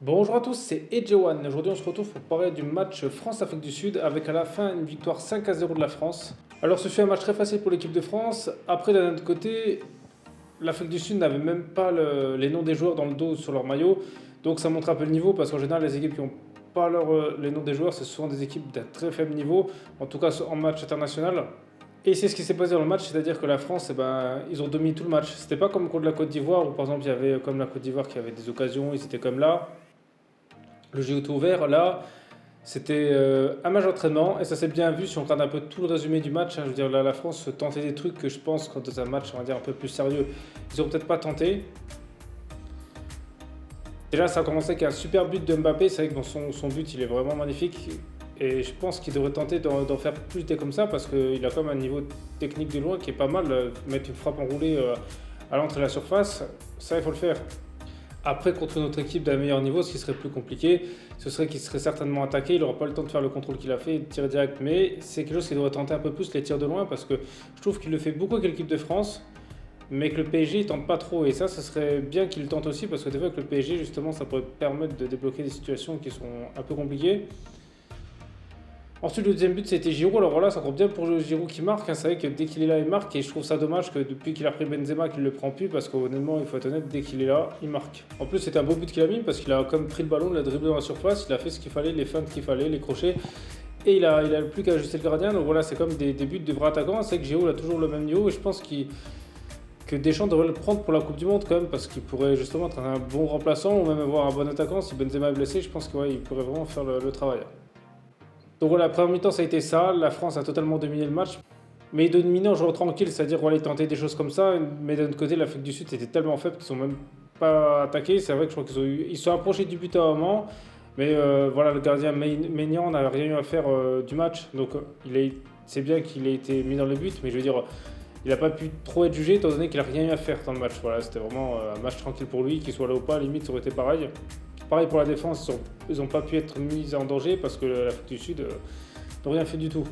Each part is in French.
Bonjour à tous, c'est Edgewan. Aujourd'hui, on se retrouve pour parler du match France-Afrique du Sud avec à la fin une victoire 5-0 de la France. Alors, ce fut un match très facile pour l'équipe de France. Après, d'un autre côté, l'Afrique du Sud n'avait même pas les noms des joueurs dans le dos sur leur maillot. Donc, ça montre un peu le niveau parce qu'en général, les équipes qui n'ont pas les noms des joueurs, c'est souvent des équipes d'un très faible niveau, en tout cas en match international. Et c'est ce qui s'est passé dans le match, c'est-à-dire que la France, ils ont dominé tout le match. C'était pas comme contre la Côte d'Ivoire où par exemple il y avait comme la Côte d'Ivoire qui avait des occasions, ils étaient comme là. Le jeu était ouvert. Là, c'était un match d'entraînement et ça s'est bien vu si on regarde un peu tout le résumé du match. Je veux dire, là, la France tentait des trucs que je pense, quand dans un match, on va dire un peu plus sérieux, ils n'ont peut-être pas tenté. Déjà, ça a commencé avec un super but de Mbappé. C'est vrai que dans son but, il est vraiment magnifique. Et je pense qu'il devrait tenter d'en faire plus des comme ça parce qu'il a quand même un niveau technique de loin qui est pas mal. Mettre une frappe enroulée à l'entrée de la surface, ça, il faut le faire. Après, contre notre équipe d'un meilleur niveau, ce qui serait plus compliqué, ce serait qu'il serait certainement attaqué. Il n'aura pas le temps de faire le contrôle qu'il a fait et de tirer direct. Mais c'est quelque chose qui devrait tenter un peu plus les tirs de loin parce que je trouve qu'il le fait beaucoup avec l'équipe de France, mais que le PSG ne tente pas trop. Et ça, ce serait bien qu'il le tente aussi parce que des fois, avec le PSG, justement, ça pourrait permettre de débloquer des situations qui sont un peu compliquées. Ensuite, le deuxième but, c'était Giroud. Alors voilà, c'est encore bien pour Giroud qui marque, hein. C'est vrai que dès qu'il est là, il marque. Et je trouve ça dommage que depuis qu'il a pris Benzema, qu'il ne le prend plus. Parce qu'honnêtement, il faut être honnête, dès qu'il est là, il marque. En plus, c'était un beau but qu'il a mis parce qu'il a comme pris le ballon, il a dribblé dans la surface, il a fait ce qu'il fallait, les feintes qu'il fallait, les crochets. Et il a plus qu'à ajuster le gardien. Donc voilà, c'est comme des buts de vrais attaquants. C'est vrai que Giroud a toujours le même niveau. Et je pense que Deschamps devrait le prendre pour la Coupe du Monde quand même. Parce qu'il pourrait justement être un bon remplaçant ou même avoir un bon attaquant. Si Benzema est blessé, je pense qu'il pourrait vraiment faire le travail. Donc voilà, la première mi-temps, ça a été ça. La France a totalement dominé le match. Mais ils dominaient en jouant tranquille, c'est-à-dire voilà, ils tentaient des choses comme ça. Mais d'un autre côté, l'Afrique du Sud était tellement faible qu'ils ne sont même pas attaqués. C'est vrai que je crois ils se sont approchés du but à un moment. Mais voilà, le gardien Maignan n'a rien eu à faire du match. Donc c'est bien qu'il ait été mis dans le but. Mais je veux dire, il n'a pas pu trop être jugé étant donné qu'il n'a rien eu à faire dans le match. Voilà, c'était vraiment un match tranquille pour lui. Qu'il soit là ou pas, limite, ça aurait été pareil. Pareil pour la défense, ils n'ont pas pu être mis en danger parce que l'Afrique du Sud n'ont rien fait du tout.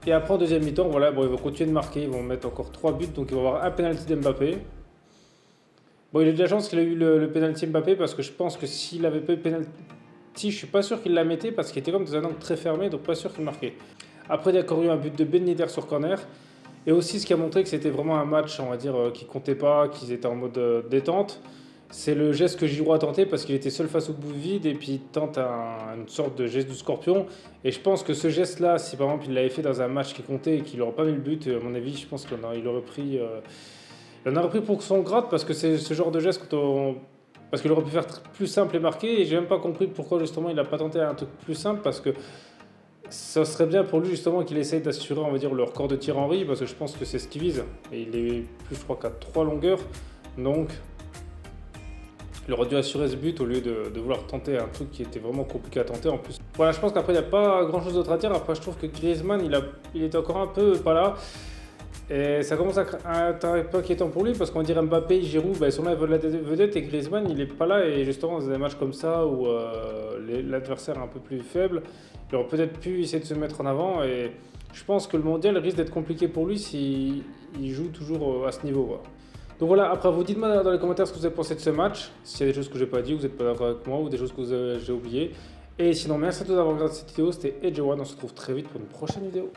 Et après, en deuxième mi-temps, voilà, bon, ils vont continuer de marquer, ils vont mettre encore 3 buts, donc ils vont avoir un penalty d'Mbappé. Bon, il a eu de la chance qu'il a eu le penalty Mbappé parce que je pense que s'il n'avait pas eu penalty, je suis pas sûr qu'il la mettait parce qu'il était comme dans un angle très fermé, donc pas sûr qu'il marquait. Après, il y a encore eu un but de Ben Yedder sur corner. Et aussi, ce qui a montré que c'était vraiment un match, on va dire, qui comptait pas, qu'ils étaient en mode détente. C'est le geste que Giroud a tenté parce qu'il était seul face au bout vide et puis il tente une sorte de geste du scorpion. Et je pense que ce geste-là, si par exemple il l'avait fait dans un match qui comptait et qu'il n'aurait pas mis le but, à mon avis, je pense qu'il aurait pris, il en aurait pris pour son grade parce que c'est ce genre de geste parce qu'il aurait pu faire plus simple et marquer. Et j'ai même pas compris pourquoi justement il n'a pas tenté un truc plus simple parce que ça serait bien pour lui justement qu'il essaye d'assurer, on va dire, le record de Thierry Henry parce que je pense que c'est ce qu'il vise. Et il est plus, je crois, qu'à 3 longueurs. Donc. Il aurait dû assurer ce but au lieu de vouloir tenter un truc qui était vraiment compliqué à tenter en plus. Voilà, je pense qu'après, il n'y a pas grand chose d'autre à dire. Après, je trouve que Griezmann, il était encore un peu pas là. Et ça commence à être un peu inquiétant pour lui parce qu'on dirait Mbappé, Giroud, ils sont là, ils veulent la vedette et Griezmann, il n'est pas là. Et justement, dans des matchs comme ça où l'adversaire est un peu plus faible, il aurait peut-être pu essayer de se mettre en avant. Et je pense que le mondial risque d'être compliqué pour lui s'il joue toujours à ce niveau, quoi. Donc voilà, après vous dites-moi dans les commentaires ce que vous avez pensé de ce match, s'il y a des choses que j'ai pas dit, vous n'êtes pas d'accord avec moi ou des choses que j'ai oubliées. Et sinon, merci à tous d'avoir regardé cette vidéo, c'était Edgewan, on se retrouve très vite pour une prochaine vidéo.